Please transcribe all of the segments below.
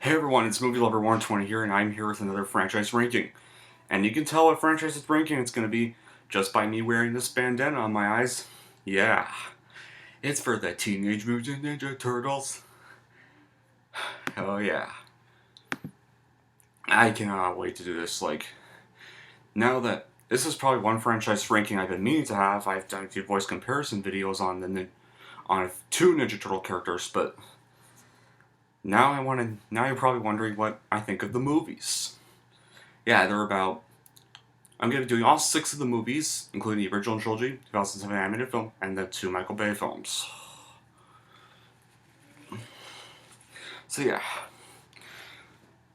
Hey everyone, it's Movie Lover 120 here, and I'm here with another franchise ranking. And you can tell what franchise it's ranking it's going to be just by me wearing this bandana on my eyes. Yeah, it's for the Teenage Mutant Ninja Turtles. Oh yeah. I cannot wait to do this. Now that this is probably one franchise ranking I've been meaning to have, I've done a few voice comparison videos on two Ninja Turtle characters, but now you're probably wondering what I think of the movies. Yeah, I'm going to be doing all six of the movies, including the original trilogy, 2007 animated film, and the two Michael Bay films. So yeah.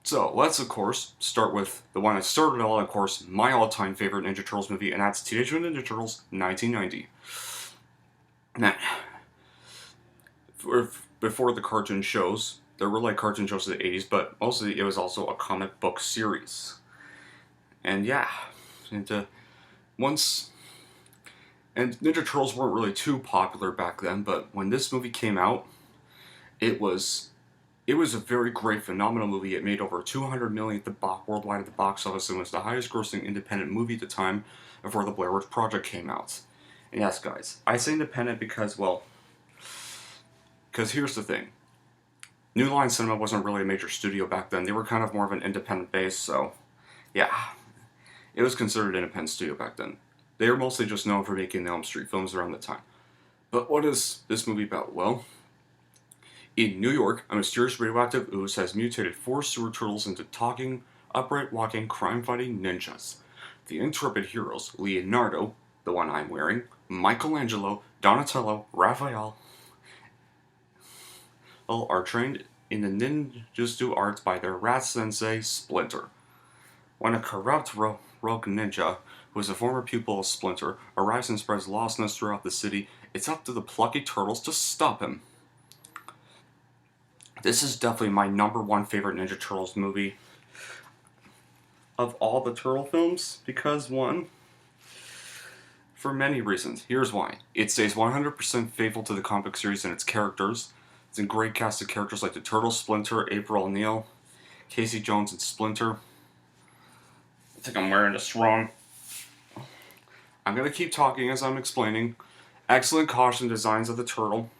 So let's, of course, start with the one that started it all, of course, my all-time favorite Ninja Turtles movie, and that's Teenage Mutant Ninja Turtles 1990. Now, before the cartoon shows, there were cartoon shows in the 80s, but mostly it was also a comic book series. And yeah, and once and Ninja Turtles weren't really too popular back then, but when this movie came out, it was it was a very great, phenomenal movie. It made over 200 million worldwide at the box office and was the highest-grossing independent movie at the time before the Blair Witch Project came out. And yes, guys, I say independent because here's the thing: New Line Cinema wasn't really a major studio back then. They were kind of more of an independent base, so yeah, it was considered an independent studio back then. They were mostly just known for making the Elm Street films around the time. But what is this movie about? Well, in New York, a mysterious radioactive ooze has mutated four sewer turtles into talking, upright walking, crime fighting ninjas. The intrepid heroes, Leonardo, the one I'm wearing, Michelangelo, Donatello, Raphael, are trained in the ninjutsu arts by their rat sensei, Splinter. When a corrupt rogue ninja, who is a former pupil of Splinter, arrives and spreads lostness throughout the city, it's up to the plucky turtles to stop him. This is definitely my number one favorite Ninja Turtles movie of all the Turtle films, because one, for many reasons. Here's why. It stays 100% faithful to the comic series and its characters. It's a great cast of characters like the Turtles, Splinter, April O'Neil, Casey Jones, and Splinter. I think I'm wearing this wrong. I'm going to keep talking as I'm explaining. Excellent costume designs of the turtle.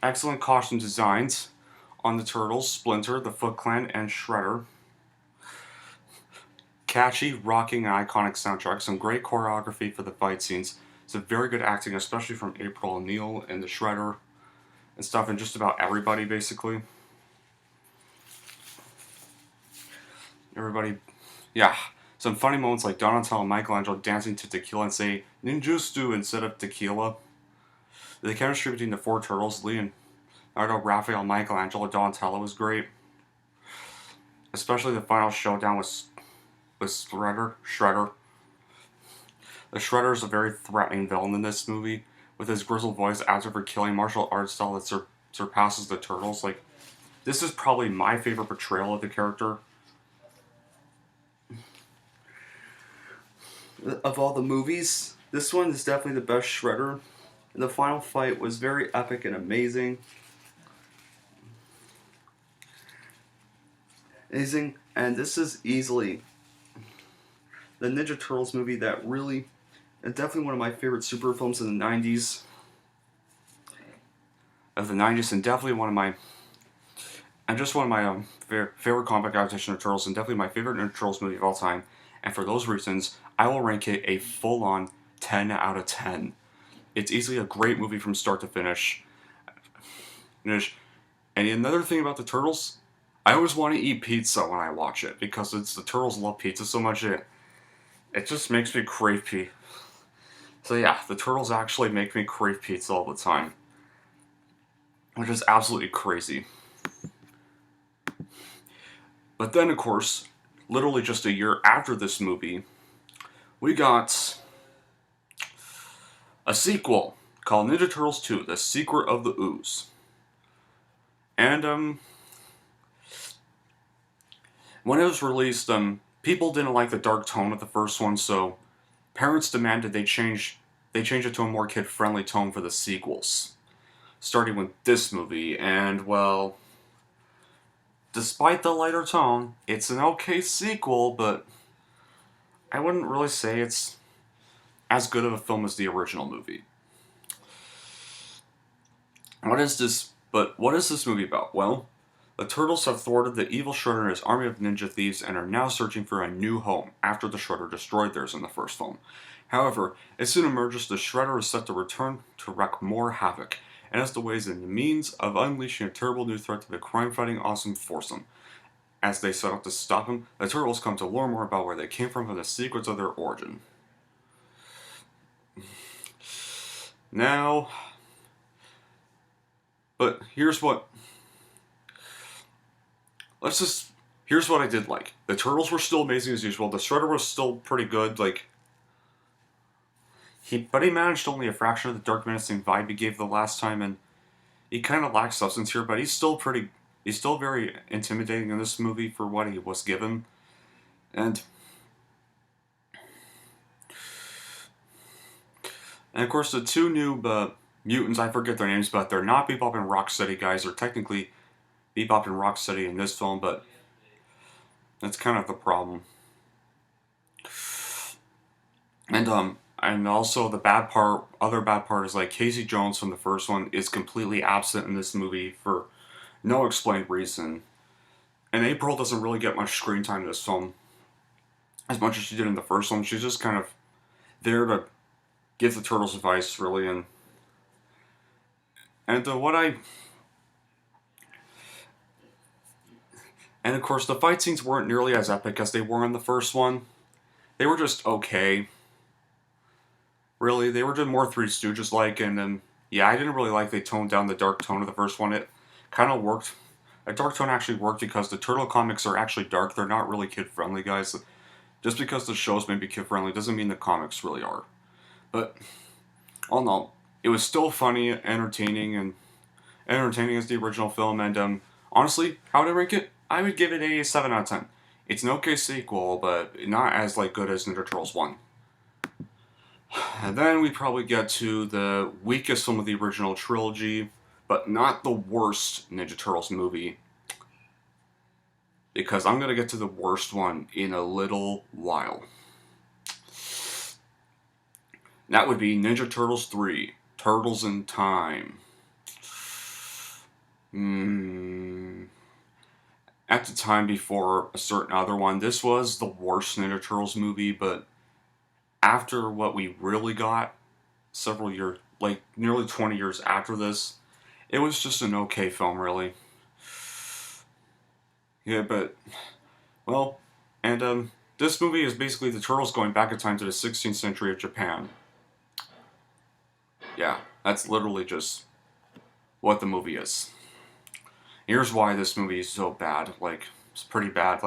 Excellent costume designs on the Turtles, Splinter, the Foot Clan, and Shredder. Catchy, rocking, and iconic soundtrack. Some great choreography for the fight scenes. Some very good acting, especially from April O'Neil and the Shredder and stuff, and just about everybody, basically. Everybody, yeah. Some funny moments like Donatello and Michelangelo dancing to tequila and say ninjutsu instead of tequila. The chemistry between the four turtles, Leonardo, Raphael, Michelangelo, Donatello, was great. Especially the final showdown with Shredder. The Shredder is a very threatening villain in this movie, with his grizzled voice, actor for killing martial arts style that surpasses the Turtles. This is probably my favorite portrayal of the character of all the movies. This one is definitely the best Shredder. And the final fight was very epic and amazing. And this is easily the Ninja Turtles movie that really, and definitely one of my favorite super films in the 90s. And definitely one of my favorite comic adaptation of Turtles, and definitely my favorite Ninja Turtles movie of all time. And for those reasons, I will rank it a full-on 10 out of 10. It's easily a great movie from start to finish. And another thing about the Turtles, I always want to eat pizza when I watch it, because the Turtles love pizza so much, it just makes me crave pizza. So yeah, the Turtles actually make me crave pizza all the time, which is absolutely crazy. But then, of course, literally just a year after this movie, we got a sequel called Ninja Turtles 2, The Secret of the Ooze. And, when it was released, people didn't like the dark tone of the first one, so parents demanded they change it to a more kid-friendly tone for the sequels. starting with this movie, and well, despite the lighter tone, it's an okay sequel, but I wouldn't really say it's as good of a film as the original movie. What is this movie about? Well, the Turtles have thwarted the evil Shredder and his army of ninja thieves and are now searching for a new home after the Shredder destroyed theirs in the first film. However, it soon emerges the Shredder is set to return to wreak more havoc, and has the ways and means of unleashing a terrible new threat to the crime-fighting awesome foursome. As they set out to stop him, the Turtles come to learn more about where they came from and the secrets of their origin. Now, but let's just here's what I did like. The Turtles were still amazing as usual. The Shredder was still pretty good. But he managed only a fraction of the dark menacing vibe he gave the last time, and he kind of lacks substance here. But he's still very intimidating in this movie for what he was given, and of course the two new mutants. I forget their names, but they're not Bebop and Rocksteady guys. They're technically Bebop and Rocksteady in this film, but that's kind of the problem. And also other bad part is like Casey Jones from the first one is completely absent in this movie for no explained reason. And April doesn't really get much screen time in this film as much as she did in the first one. She's just kind of there to give the Turtles advice, really, and what I and of course the fight scenes weren't nearly as epic as they were in the first one. They were just okay. Really, they were just more Three Stooges like, and then yeah, I didn't really like they toned down the dark tone of the first one. It kind of worked. A dark tone actually worked because the Turtle comics are actually dark. They're not really kid friendly, guys. Just because the shows may be kid friendly doesn't mean the comics really are. But all in all, it was still funny, entertaining as the original film. And honestly, how would I rank it? I would give it a 7 out of 10. It's an okay sequel, but not as good as Ninja Turtles 1. And then we probably get to the weakest film of the original trilogy, but not the worst Ninja Turtles movie. Because I'm going to get to the worst one in a little while. That would be Ninja Turtles 3, Turtles in Time. At the time before a certain other one, this was the worst Ninja Turtles movie, but after what we really got several years, nearly 20 years after this, it was just an okay film, really. Yeah, but, well, and this movie is basically the Turtles going back in time to the 16th century of Japan. Yeah, that's literally just what the movie is. Here's why this movie is so bad. It's pretty bad.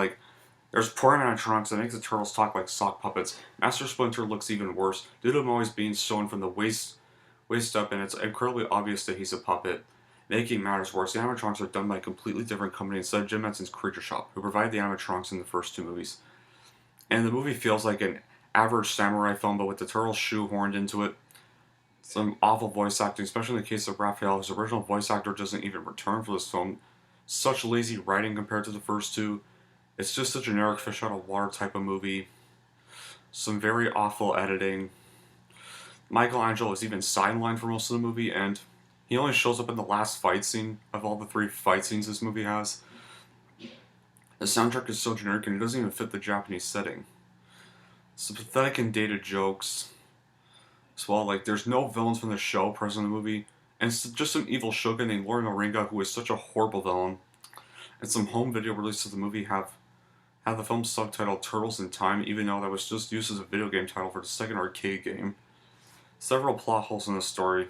There's poor animatronics that makes the Turtles talk like sock puppets. Master Splinter looks even worse, due to him always being shown from the waist up, and it's incredibly obvious that he's a puppet. Making matters worse, the animatronics are done by a completely different company instead of Jim Henson's Creature Shop, who provided the animatronics in the first two movies. And the movie feels like an average samurai film, but with the Turtles shoehorned into it. Some awful voice acting, especially in the case of Raphael. His original voice actor doesn't even return for this film. Such lazy writing compared to the first two. It's just a generic fish out of water type of movie. Some very awful editing. Michelangelo is even sidelined for most of the movie, and he only shows up in the last fight scene of all the 3 fight scenes this movie has. The soundtrack is so generic and it doesn't even fit the Japanese setting. Some pathetic and dated jokes. As well, there's no villains from the show present in the movie, and it's just some evil shogun named Lord Moringa who is such a horrible villain. And some home video releases of the movie have the film subtitled Turtles in Time, even though that was just used as a video game title for the second arcade game. Several plot holes in the story.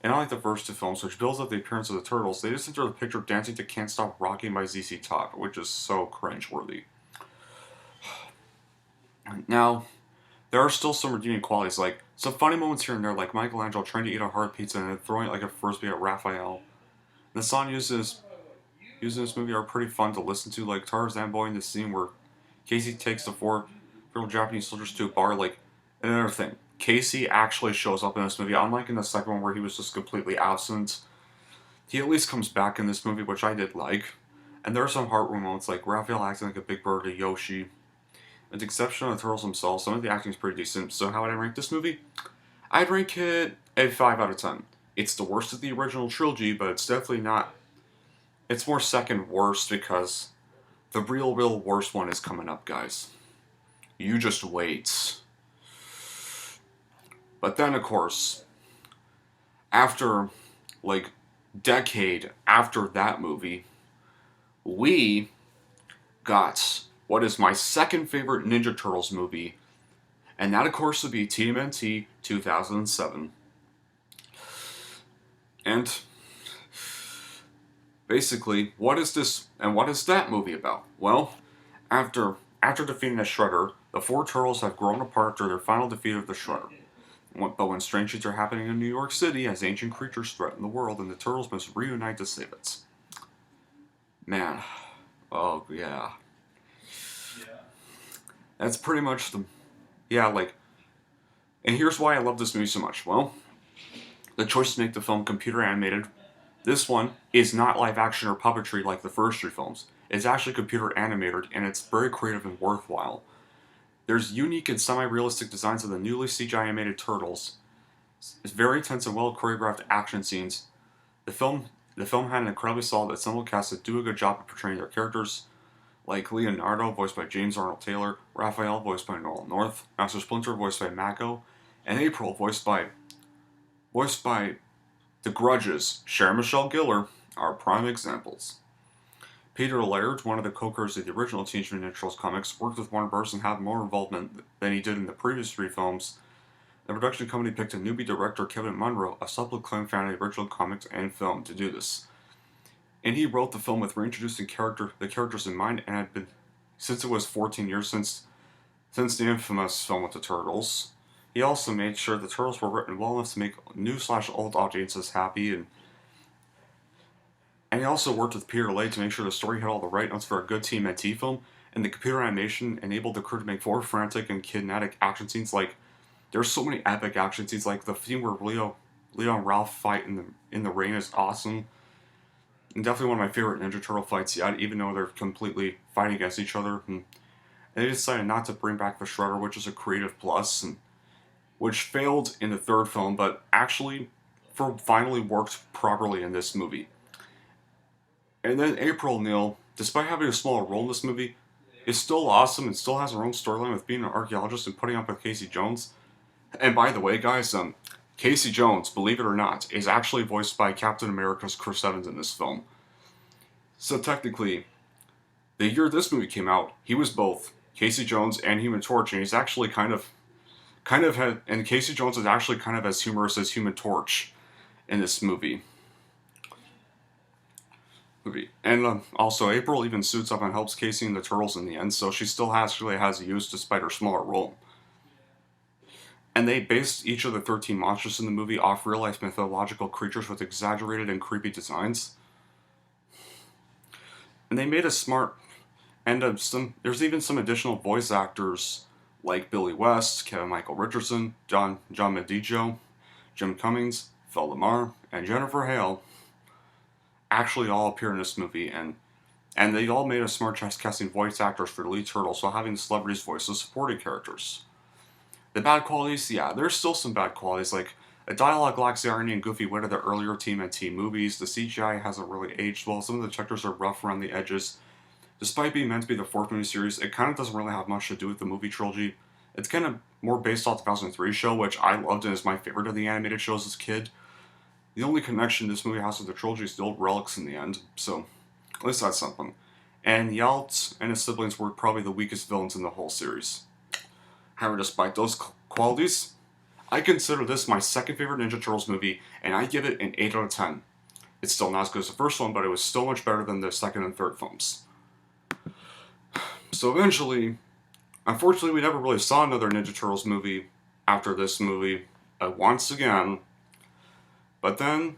And unlike the first 2 films, which builds up the appearance of the Turtles, they just enter the picture dancing to Can't Stop Rocking by ZZ Top, which is so cringeworthy. Now, there are still some redeeming qualities, some funny moments here and there, like Michelangelo trying to eat a hard pizza and then throwing it like a frisbee at Raphael. The song used in this movie are pretty fun to listen to, like Tarzan Boy in the scene where Casey takes the 4 little Japanese soldiers to a bar. Another thing, Casey actually shows up in this movie, unlike in the second one where he was just completely absent. he at least comes back in this movie, which I did like. And there are some heartwarming moments, like Raphael acting like a big bird to Yoshi. With the exception of the turtles themselves, some of the acting is pretty decent. So how would I rank this movie? I'd rank it a 5 out of 10. It's the worst of the original trilogy, but it's definitely not... It's more second worst because the real worst one is coming up, guys. You just wait. But then, of course, after, like, decade after that movie, we got what is my second favorite Ninja Turtles movie, and that, of course, would be TMNT 2007. And basically, what is this and what is that movie about? Well, after defeating the Shredder, the four turtles have grown apart through their final defeat of the Shredder. But when strange things are happening in New York City as ancient creatures threaten the world, and the turtles must reunite to save it. Man, oh yeah. That's pretty much the... Yeah, like... And here's why I love this movie so much. Well, the choice to make the film computer animated. This one is not live action or puppetry like the first three films. It's actually computer animated, and it's very creative and worthwhile. There's unique and semi-realistic designs of the newly CGI animated turtles. It's very intense and well choreographed action scenes. The film had an incredibly solid ensemble cast that do a good job of portraying their characters, like Leonardo, voiced by James Arnold Taylor, Raphael, voiced by Nolan North, Master Splinter, voiced by Mako, and April, voiced by The Grudge's Sarah Michelle Gellar, are prime examples. Peter Laird, one of the co-creators of the original Teenage Mutant Ninja Turtles comics, worked with Warner Bros. And had more involvement than he did in the previous three films. The production company picked a newbie director, Kevin Munro, a self-proclaimed fan of the original comics and film, to do this. And he wrote the film with reintroducing the characters in mind, and had been, since it was 14 years since the infamous film with the Turtles. He also made sure the Turtles were written well enough to make new/old audiences happy, and he also worked with Peter Laird to make sure the story had all the right notes for a good TMNT film, and the computer animation enabled the crew to make more frantic and kinetic action scenes. Like, there's so many epic action scenes, like the scene where Leo and Ralph fight in the rain is awesome. And definitely one of my favorite Ninja Turtle fights yet, even though they're completely fighting against each other. And they decided not to bring back the Shredder, which is a creative plus, and which failed in the third film, but actually finally worked properly in this movie. And then April O'Neil, despite having a smaller role in this movie, is still awesome and still has her own storyline with being an archaeologist and putting up with Casey Jones. And by the way, guys, Casey Jones, believe it or not, is actually voiced by Captain America's Chris Evans in this film. So technically, the year this movie came out, he was both Casey Jones and Human Torch, and he's actually and Casey Jones is actually kind of as humorous as Human Torch in this movie. And also, April even suits up and helps Casey and the Turtles in the end, so she still actually has a use despite her smaller role. And they based each of the 13 monsters in the movie off real-life mythological creatures with exaggerated and creepy designs. And they made a smart... And there's even some additional voice actors like Billy West, Kevin Michael Richardson, John Medijo, Jim Cummings, Phil Lamar, and Jennifer Hale actually all appear in this movie, and they all made a smart choice casting voice actors for the lead turtles while having the celebrities voice the supporting characters. The bad qualities, yeah, there's still some bad qualities, like a dialogue lacks the irony and goofy wit of the earlier TMNT movies. The CGI hasn't really aged well. Some of the characters are rough around the edges. Despite being meant to be the fourth movie series, it kind of doesn't really have much to do with the movie trilogy. It's kind of more based off the 2003 show, which I loved and is my favorite of the animated shows as a kid. The only connection this movie has with the trilogy is the old relics in the end, so at least that's something. And Yalt and his siblings were probably the weakest villains in the whole series. However, despite those qualities, I consider this my second favorite Ninja Turtles movie, and I give it an 8 out of 10. It's still not as good as the first one, but it was still much better than the second and third films. So eventually, unfortunately, we never really saw another Ninja Turtles movie after this movie once again. But then,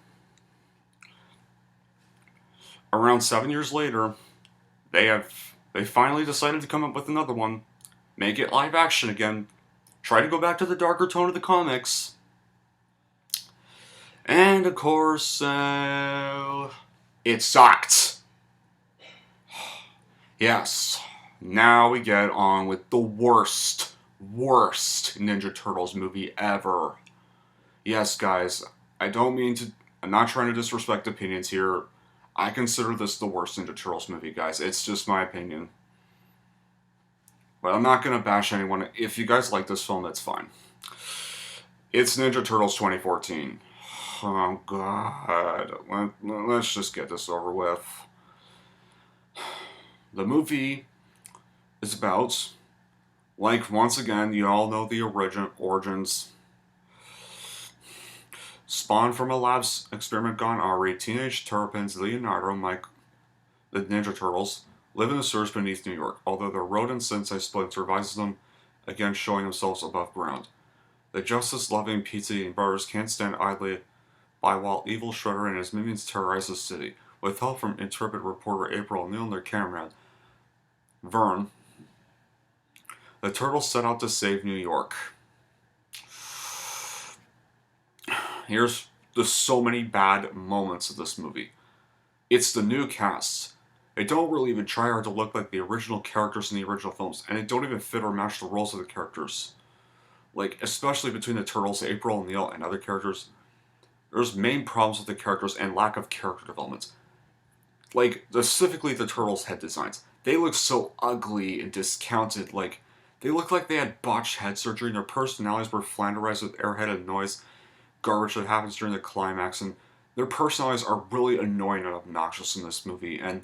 around 7 years later, they finally decided to come up with another one, make it live action again, try to go back to the darker tone of the comics, And of course, it sucked. Yes. Now we get on with the worst Ninja Turtles movie ever. Yes, guys, I don't mean to. I'm not trying to disrespect opinions here. I consider this the worst Ninja Turtles movie, guys. It's just my opinion. But I'm not gonna bash anyone. If you guys like this film, that's fine. It's Ninja Turtles 2014. Oh, God. Let's just get this over with. The movie is about, like, once again, you all know the origins. Spawned from a lab's experiment gone awry, teenage terrapins Leonardo, Mike, the Ninja Turtles, live in the sewers beneath New York, although their rodent sensei Splinter advises them against showing themselves above ground. The justice-loving pizza-eating brothers can't stand idly by while evil Shredder and his minions terrorize the city. With help from intrepid reporter April O'Neil and their cameraman, Vern, the Turtles set out to save New York. There's so many bad moments of this movie. It's the new cast. They don't really even try hard to look like the original characters in the original films, and they don't even fit or match the roles of the characters. Like, especially between the Turtles, April O'Neil, and other characters, there's main problems with the characters and lack of character development. Like, specifically the Turtles' head designs. They look so ugly and discounted, like, they look like they had botched head surgery and their personalities were flanderized with airheaded noise, garbage that happens during the climax, and their personalities are really annoying and obnoxious in this movie, and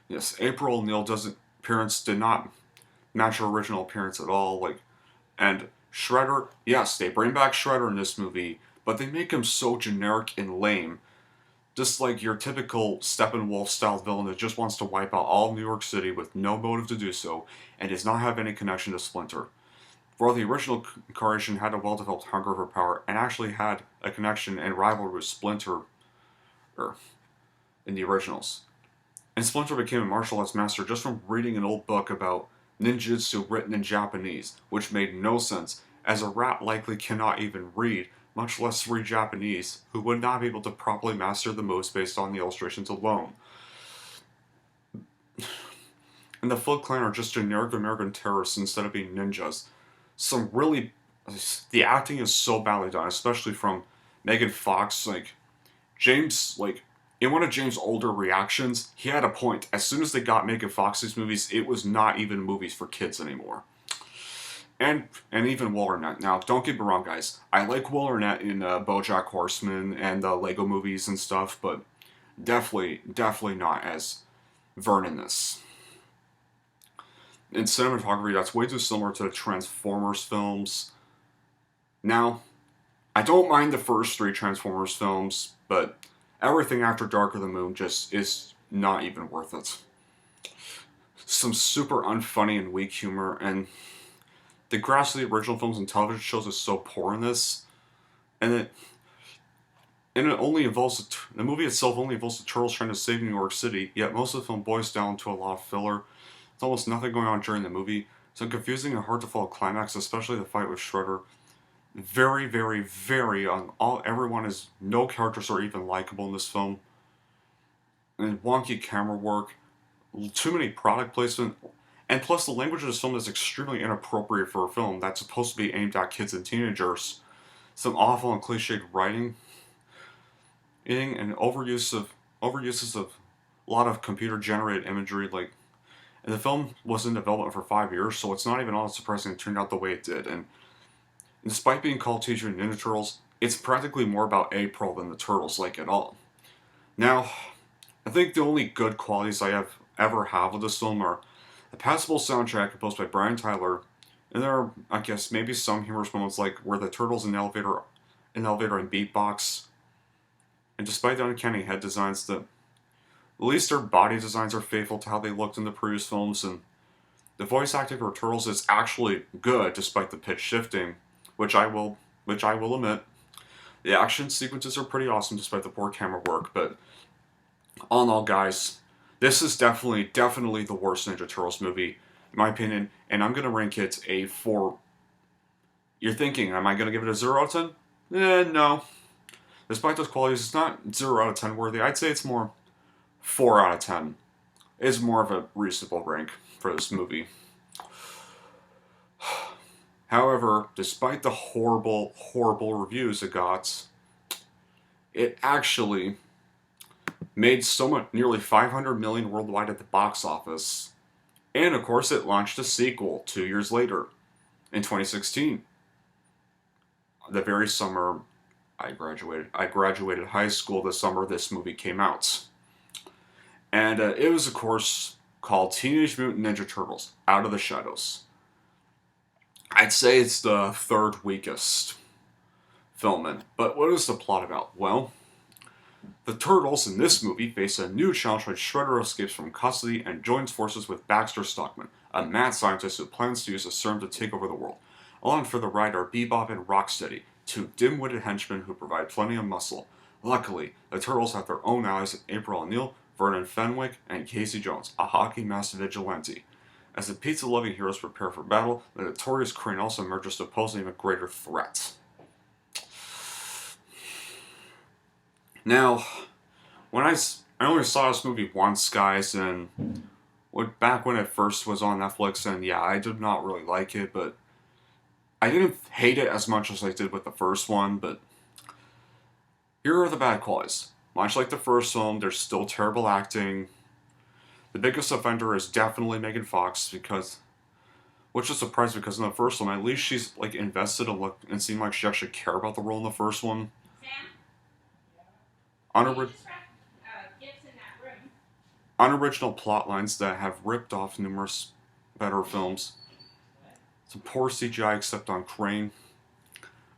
yes, April O'Neil's appearance did not match her original appearance at all, like, and Shredder, yes, they bring back Shredder in this movie, but they make him so generic and lame. Just like your typical Steppenwolf style villain that just wants to wipe out all of New York City with no motive to do so, and does not have any connection to Splinter. While the original incarnation had a well developed hunger for power and actually had a connection and rivalry with Splinter in the originals. And Splinter became a martial arts master just from reading an old book about ninjutsu written in Japanese, which made no sense, as a rat likely cannot even read, much less read Japanese, who would not be able to properly master the moves based on the illustrations alone. And the Foot Clan are just generic American terrorists instead of being ninjas. The acting is so badly done, especially from Megan Fox. In one of James' older reactions, he had a point. As soon as they got Megan Fox these movies, it was not even movies for kids anymore. And even Will Arnett. Now, don't get me wrong, guys. I like Will Arnett in BoJack Horseman and the Lego movies and stuff, but definitely not as Vern in this. In cinematography, that's way too similar to the Transformers films. Now, I don't mind the first three Transformers films, but everything after Dark of the Moon just is not even worth it. Some super unfunny and weak humor, and the grasp of the original films and television shows is so poor in this, and it only involves the movie itself only involves the Turtles trying to save New York City. Yet most of the film boils down to a lot of filler. There's almost nothing going on during the movie. Some confusing and hard to follow climax, especially the fight with Shredder. Very on all. Everyone is no characters are even likable in this film, and wonky camera work, too many product placement. And plus, the language of this film is extremely inappropriate for a film that's supposed to be aimed at kids and teenagers. Some awful and cliched writing, and overuses of a lot of computer-generated imagery. And the film was in development for 5 years, so it's not even all that surprising it turned out the way it did. And despite being called Teenage Mutant Ninja Turtles, it's practically more about April than the Turtles, like at all. Now, I think the only good qualities I have ever have with this film are a passable soundtrack composed by Brian Tyler, and there are, I guess, maybe some humorous moments like where the turtles in the elevator and beatbox. And despite the uncanny head designs, at least their body designs are faithful to how they looked in the previous films, and the voice acting for Turtles is actually good despite the pitch shifting, which I will admit. The action sequences are pretty awesome despite the poor camera work, but all in all, guys, this is definitely the worst Ninja Turtles movie, in my opinion, and I'm going to rank it a 4. You're thinking, am I going to give it a 0 out of 10? No. Despite those qualities, it's not 0 out of 10 worthy. I'd say it's more 4 out of 10. It's more of a reasonable rank for this movie. However, despite the horrible, horrible reviews it got, it actually made so much, nearly 500 million worldwide at the box office. And of course, it launched a sequel 2 years later, in 2016. The very summer I graduated high school the summer this movie came out. And it was, of course, called Teenage Mutant Ninja Turtles, Out of the Shadows. I'd say it's the third weakest film in. But what is the plot about? Well, the Turtles in this movie face a new challenge when Shredder escapes from custody and joins forces with Baxter Stockman, a mad scientist who plans to use a serum to take over the world. Along for the ride are Bebop and Rocksteady, two dim-witted henchmen who provide plenty of muscle. Luckily, the Turtles have their own allies in April O'Neil, Vernon Fenwick, and Casey Jones, a hockey masked vigilante. As the pizza-loving heroes prepare for battle, the notorious Crane also emerges to pose an even greater threat. Now, when I only saw this movie once, guys, and back when it first was on Netflix, and yeah, I did not really like it, but I didn't hate it as much as I did with the first one, but here are the bad qualities. Much like the first film, there's still terrible acting. The biggest offender is definitely Megan Fox, which is surprising because in the first one, at least she's like invested and seemed like she actually cared about the role in the first one. Unoriginal plot lines that have ripped off numerous better films. Some poor CGI except on Crane.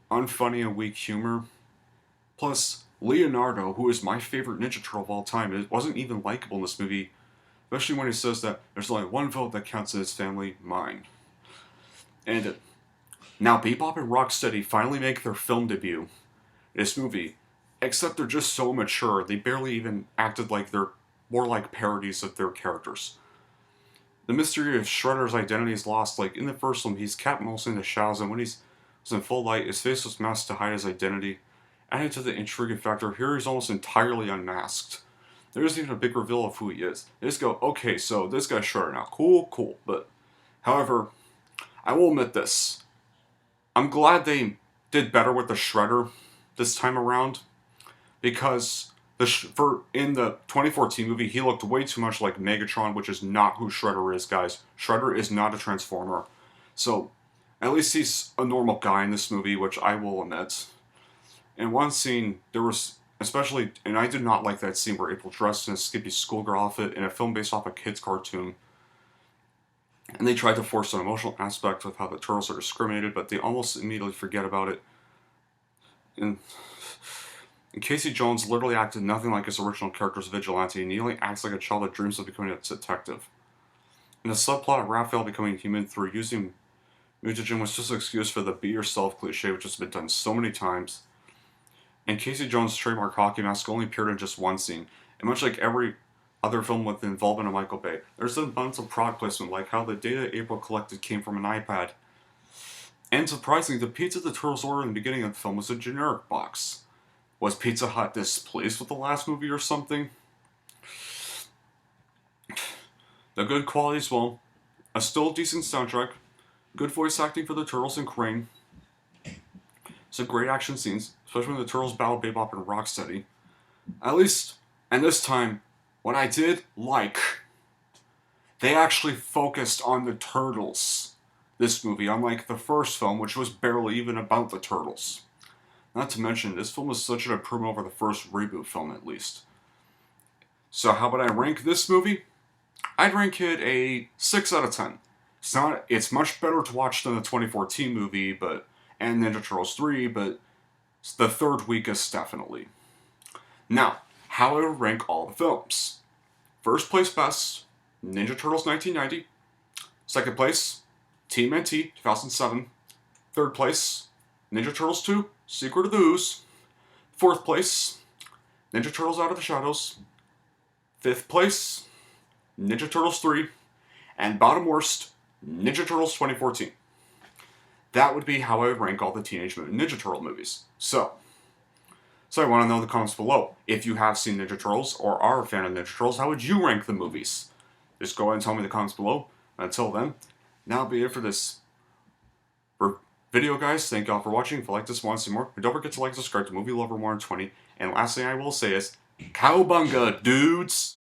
Unfunny and weak humor. Plus, Leonardo, who is my favorite Ninja Turtle of all time, it wasn't even likable in this movie. Especially when he says that there's only one vote that counts in his family, mine. And now Bebop and Rocksteady finally make their film debut in this movie. Except they're just so mature, they barely even acted like they're more like parodies of their characters. The mystery of Shredder's identity is lost. Like in the first one, he's kept mostly in the shadows, and when he's in full light, his face was masked to hide his identity. Added to the intriguing factor, here he's almost entirely unmasked. There isn't even a big reveal of who he is. They just go, okay, so this guy's Shredder now. Cool. But, however, I will admit this. I'm glad they did better with the Shredder this time around. Because in the 2014 movie, he looked way too much like Megatron, which is not who Shredder is, guys. Shredder is not a Transformer. So, at least he's a normal guy in this movie, which I will admit. In one scene, there was, especially, and I did not like that scene where April dressed in a skimpy schoolgirl outfit in a film based off a kid's cartoon. And they tried to force an emotional aspect with how the Turtles are discriminated, but they almost immediately forget about it. And Casey Jones literally acted nothing like his original character's vigilante, and he only acts like a child that dreams of becoming a detective. And the subplot of Raphael becoming human through using mutagen was just an excuse for the be yourself cliche, which has been done so many times. And Casey Jones' trademark hockey mask only appeared in just one scene. And much like every other film with the involvement of Michael Bay, there's an abundance of product placement, like how the data April collected came from an iPad. And surprisingly, the pizza the Turtles ordered in the beginning of the film was a generic box. Was Pizza Hut displeased with the last movie or something? The good qualities, well, a still decent soundtrack, good voice acting for the Turtles and Crane, some great action scenes, especially when the Turtles battled Bebop and Rocksteady. At least, and this time, what I did like, they actually focused on the Turtles, this movie, unlike the first film, which was barely even about the Turtles. Not to mention, this film was such an improvement over the first reboot film, at least. So how would I rank this movie? I'd rank it a 6 out of 10. It's much better to watch than the 2014 movie, and Ninja Turtles 3, but it's the third weakest, definitely. Now, how I would rank all the films. First place best, Ninja Turtles 1990. Second place, TMNT 2007. Third place, Ninja Turtles 2, Secret of the Ooze. Fourth place, Ninja Turtles Out of the Shadows. Fifth place, Ninja Turtles 3. And bottom worst, Ninja Turtles 2014. that would be how I would rank all the Teenage Mutant Ninja Turtle movies. So I want to know in the comments below, if you have seen Ninja Turtles or are a fan of Ninja Turtles, how would you rank the movies? Just go ahead and tell me in the comments below. Until then, that'll be it for this video, guys. Thank y'all for watching. If you like this and want to see more, don't forget to like and subscribe to Movie Lover 120. And last thing I will say is, cowabunga, dudes!